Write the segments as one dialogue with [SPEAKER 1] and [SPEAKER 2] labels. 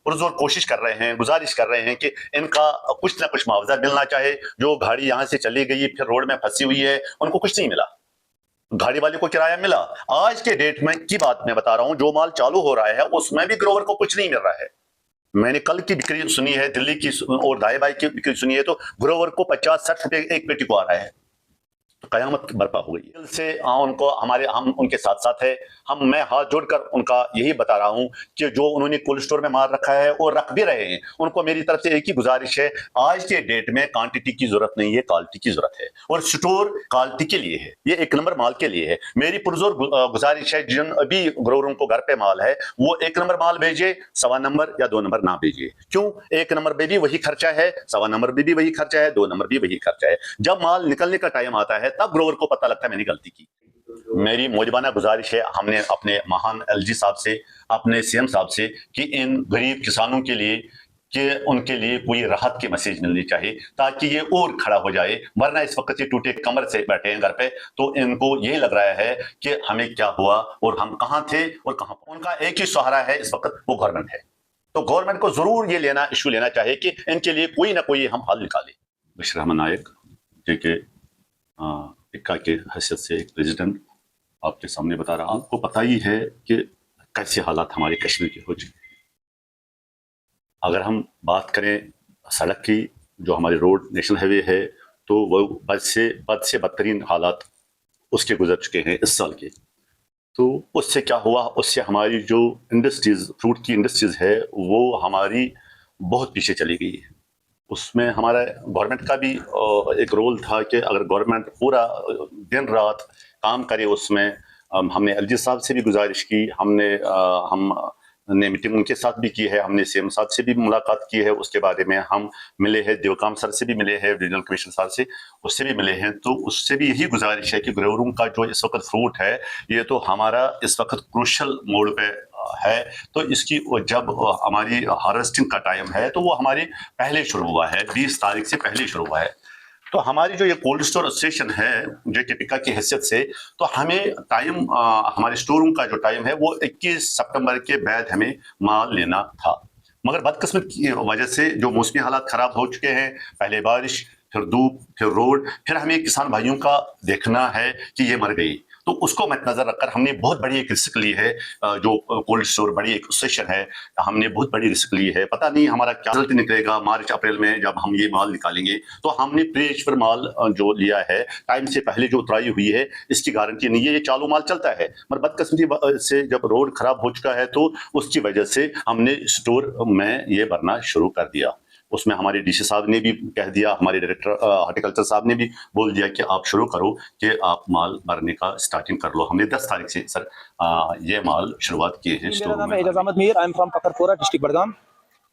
[SPEAKER 1] पुरजोर कोशिश कर रहे हैं, गुजारिश कर रहे हैं कि इनका कुछ ना कुछ मुआवजा मिलना चाहिए। जो गाड़ी यहाँ से चली गई फिर रोड में फंसी हुई है, उनको कुछ नहीं मिला, गाड़ी वाले को किराया मिला। आज के डेट में की बात मैं बता रहा हूं, जो माल चालू हो रहा है उसमें भी ग्रोवर को कुछ नहीं मिल रहा है। मैंने कल की बिक्री सुनी है दिल्ली की और दाई बाई की बिक्री सुनी है, तो ग्रोवर को 50-60 रुपए एक पेटी को आ रहा है। तो कयामत बर्पा हो गई दिल से। उनको हम उनके साथ साथ है। मैं हाथ जोड़कर उनका यही बता रहा हूं कि जो उन्होंने कोल्ड स्टोर में माल रखा है और रख भी रहे हैं, उनको मेरी तरफ से एक ही गुजारिश है, आज के डेट में क्वांटिटी की जरूरत नहीं है, क्वालिटी की जरूरत है। और स्टोर क्वालिटी के लिए है, ये एक नंबर माल के लिए है। मेरी पुरजोर गुजारिश है, जिन अभी ग्रोवरों को घर पे माल है वो एक नंबर माल भेजे, 1.25 नंबर या 2 नंबर ना भेजिए। क्यों? एक नंबर पे भी वही खर्चा है, 1.25 नंबर पे भी वही खर्चा है, 2 नंबर भी वही खर्चा है। जब माल निकलने का टाइम आता है तब ग्रोवर को पता लगता है मैंने गलती की। मेरी मौजबाना गुजारिश है, हमने अपने महान एलजी साहब से, अपने सीएम साहब से, कि इन गरीब किसानों के लिए कि उनके लिए कोई राहत की मैसेज मिलनी चाहिए ताकि ये और खड़ा हो जाए। वरना इस वक्त ये टूटे कमर से बैठे हैं घर पे, तो इनको यही लग रहा है कि हमें क्या हुआ और हम कहां थे और कहां। उनका एक ही सहारा है इस वक्त, वो गवर्नमेंट है। तो गवर्नमेंट को जरूर ये इशू लेना चाहिए कि इनके लिए कोई ना कोई हम हल निकालें। बशीर अहमद नायक जो कि इक्का के हैसियत से एक प्रेसिडेंट आपके सामने बता रहा हूं। आपको पता ही है कि कैसे हालात हमारे कश्मीर के हो चुके। अगर हम बात करें सड़क की, जो हमारे रोड नेशनल हाईवे है, तो वो बद से बदतरीन हालात उसके गुजर चुके हैं इस साल के। तो उससे क्या हुआ, उससे हमारी जो इंडस्ट्रीज, फ्रूट की इंडस्ट्रीज है, वो हमारी बहुत पीछे चली गई है। उसमें हमारा गवर्नमेंट का भी एक रोल था कि अगर गवर्नमेंट पूरा दिन रात काम करे उसमें। हमने एलजी साहब से भी गुजारिश की, हमने मीटिंग उनके साथ भी की है, हमने सीएम साहब से भी मुलाकात की है, उसके बारे में हम मिले हैं, देवकाम सर से भी मिले हैं, रीजनल कमिश्नर साहब से, उससे भी मिले हैं। तो उससे भी यही गुजारिश है कि ग्रोवरों का जो इस वक्त फ्रूट है, ये तो हमारा इस वक्त क्रूशल मोड पे है। तो इसकी जब हमारी हार्वेस्टिंग का टाइम है तो वो हमारी पहले शुरू हुआ है, 20 तारीख से पहले शुरू हुआ है। तो हमारी जो ये कोल्ड स्टोर एसोसिएशन है जो कि टिक्का की हैसियत से, तो हमें टाइम, हमारे स्टोरों का जो टाइम है वो 21 सितंबर के बाद हमें माल लेना था। मगर बदकिस्मत की वजह से जो मौसमी हालात खराब हो चुके हैं, पहले बारिश, फिर धूप, फिर रोड, फिर हमें किसान भाइयों का देखना है कि ये मर गई। तो उसको मद्देनजर रखकर हमने बहुत बड़ी एक रिस्क ली है। जो कोल्ड स्टोर बड़ी एक एसोसिएशन है, हमने बहुत बड़ी रिस्क ली है। पता नहीं हमारा क्या रिजल्ट निकलेगा मार्च अप्रैल में जब हम ये माल निकालेंगे। तो हमने प्री-एश्योर माल जो लिया है, टाइम से पहले जो उतराई हुई है, इसकी गारंटी नहीं है, ये चालू माल चलता है। मगर बदकिस्मती से जब रोड खराब हो चुका है तो उसकी वजह से हमने स्टोर में ये भरना शुरू कर दिया। उसमें हमारे डीसी साहब ने भी कह दिया, हमारे डायरेक्टर हॉर्टिकल्चर साहब ने भी बोल दिया कि आप शुरू करो, कि आप माल भरने का स्टार्टिंग कर लो। हमने 10 तारीख से सर ये माल शुरुआत की है।
[SPEAKER 2] मेरा नाम है Ejaz Ahmad Mir, I am from Pakarpura district Budgam.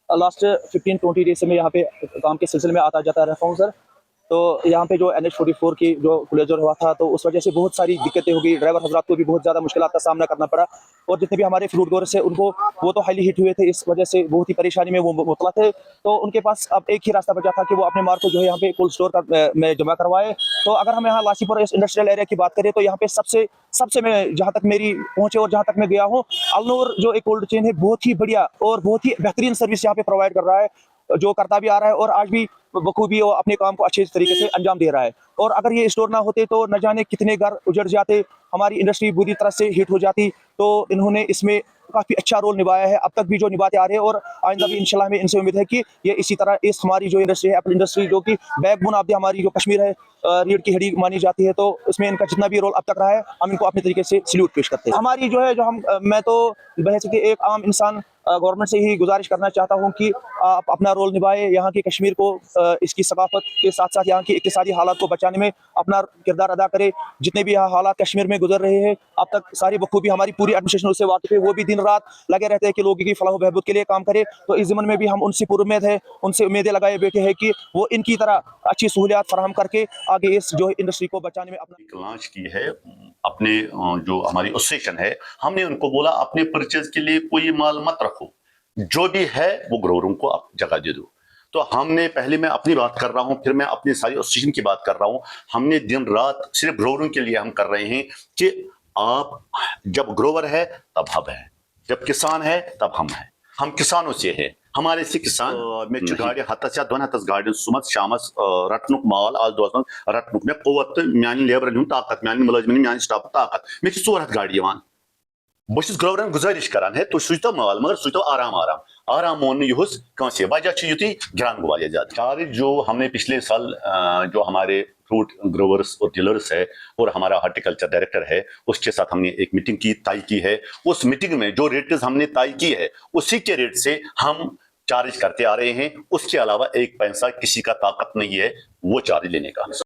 [SPEAKER 2] Last 15-20 days से मैं यहाँ पे काम के सिलसिले में आता जाता रहता हूँ सर। तो यहाँ पे जो NH-44 की जो क्लोजर हुआ था, तो उस वजह से बहुत सारी दिक्कतें हो गई। ड्राइवर हजरात को भी बहुत ज़्यादा मुश्किलात का सामना करना पड़ा, और जितने भी हमारे फ्रूट गोर्स है उनको, वो तो हाईली हिट हुए थे, इस वजह से बहुत ही परेशानी में वो मुबतला थे। तो उनके पास अब एक ही रास्ता बचा था कि वो अपने माल को जो है यहाँ पे कोल्ड स्टोर में जमा करवाए। तो अगर हम यहाँ लासीपुर इंडस्ट्रियल एरिया की बात करें, तो यहाँ पे सबसे मैं जहाँ तक मेरी पहुँचे और जहाँ तक मैं गया हूँ, अलनूर जो एक कोल्ड चेन है, बहुत ही बढ़िया और बहुत ही बेहतरीन सर्विस यहाँ पे प्रोवाइड कर रहा है, जो करता भी आ रहा है और आज भी बखूबी वो अपने काम को अच्छे तरीके से अंजाम दे रहा है। और अगर ये स्टोर ना होते तो न जाने कितने घर उजड़ जाते, हमारी इंडस्ट्री बुरी तरह से हिट हो जाती। तो इन्होंने इसमें काफ़ी अच्छा रोल निभाया है, अब तक भी जो निभाते आ रहे हैं, और आइंदा भी इंशाल्लाह हमें इनसे उम्मीद है कि ये इसी तरह इस हमारी जो इंडस्ट्री है, एप्पल इंडस्ट्री, जो कि बैकबोन ऑफ द हमारी जो कश्मीर है, रीढ़ की हड्डी मानी जाती है, तो इसमें इनका जितना भी रोल अब तक रहा है, हम इनको अपने तरीके से सल्यूट पेश करते हैं। हमारी जो है, मैं तो बहस के एक आम इंसान गवर्नमेंट से ही गुजारिश करना चाहता हूँ कि आप अपना रोल निभाए, यहाँ की कश्मीर को इसकी सकाफत के साथ साथ यहाँ की इक्तिसादी हालात को बचाने में अपना किरदार अदा करे। जितने भी हालात कश्मीर में गुजर रहे हैं, अब तक सारी बखूबी हमारी पूरी एडमिनिस्ट्रेशन उससे वाकिफ है, वो भी दिन रात लगे रहते हैं कि लोगों की फलाह बहबूद के लिए काम करे। तो इस ज़मन में भी हम उनसे पुरुम्मीद है, उनसे उम्मीदें लगाए बैठे हैं कि वो इनकी तरह अच्छी सहूलियात फराहम करके आगे इस जो इंडस्ट्री को बचाने में अपना
[SPEAKER 1] लॉन्च की है। अपने जो हमारी एसोसिएशन है, हमने उनको बोला अपने परचेज के लिए कोई माल मत रखो, जो भी है वो ग्रोवरों को आप जगह दे दो। तो हमने, पहले मैं अपनी बात कर रहा हूं, फिर मैं अपनी सारी एसोसिएशन की बात कर रहा हूं। हमने दिन रात सिर्फ ग्रोवरों के लिए हम कर रहे हैं कि आप जब ग्रोवर है तब हम है, जब किसान है तब हम हैं। ہم کسانوں سے ہے ہمارے سے کسان میں گاڑی ہتس یا دون ہتس گاڑی سمت شامس رٹنک مال آز دہس من رٹنک میں قوت تو میان لیبرن ہند طاقت میان ملازمن میان سٹاف طاقت میں 400 گاڑی یوان بہت گورن گزارش کران ہے تو سوچتو مال مگر سوچتو آرام آرام آرام مون یہس کنسے وجہ یوتی گران گو والی زیادہ چارج جو ہم نے پچھلے سال جو ہمارے فروٹ گروورس اور ڈیلرس ہے اور ہمارا ہارٹیکلچر ڈائریکٹر ہے اس کے ساتھ ہم نے ایک میٹنگ کی طے کی ہے. اس میٹنگ میں جو ریٹز ہم نے طے کی ہے اسی کے ریٹ سے ہم چارج کرتے آ رہے ہیں. اس کے علاوہ ایک پیسہ کسی کا طاقت نہیں ہے وہ چارج لینے کا.